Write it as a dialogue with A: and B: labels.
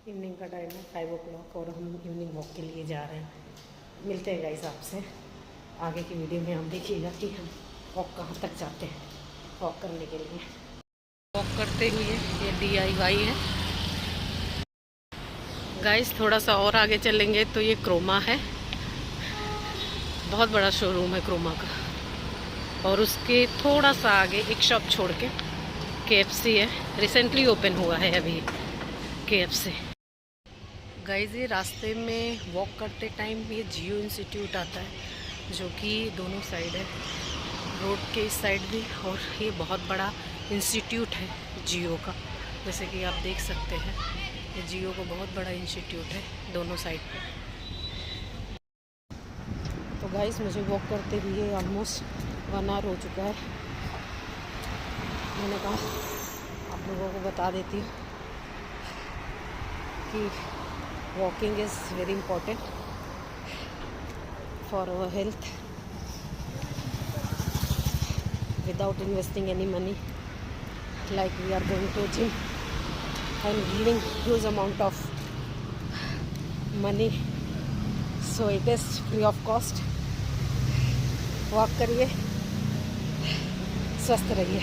A: Evening का time है 5 o'clock और हम इवनिंग वॉक के लिए जा रहे हैं। मिलते हैं गाइस आपसे आगे की वीडियो में। हम देखिएगा कि हम वॉक कहाँ तक जाते हैं वॉक करने के लिए। वॉक करते हुए ये DIY है गाइस। थोड़ा सा और आगे चलेंगे तो ये क्रोमा है, बहुत बड़ा शोरूम है क्रोमा का। और उसके थोड़ा सा आगे एक शॉप छोड़ के KFC है, रिसेंटली ओपन हुआ है अभी KFC। गाइस ये रास्ते में वॉक करते टाइम ये जियो इंस्टीट्यूट आता है जो कि दोनों साइड है, रोड के इस साइड भी, और ये बहुत बड़ा इंस्टीट्यूट है जियो का। जैसे कि आप देख सकते हैं ये जियो का बहुत बड़ा इंस्टीट्यूट है दोनों साइड पे। तो गाइस मुझे वॉक करते हुए ऑलमोस्ट 1 hour हो चुका है। मैंने कहा आप लोगों को बता देती हूँ कि walking is very important for our health without investing any money, like we are going to gym and giving huge amount of money, so it is free of cost। Walk करिए, स्वस्थ रहिए।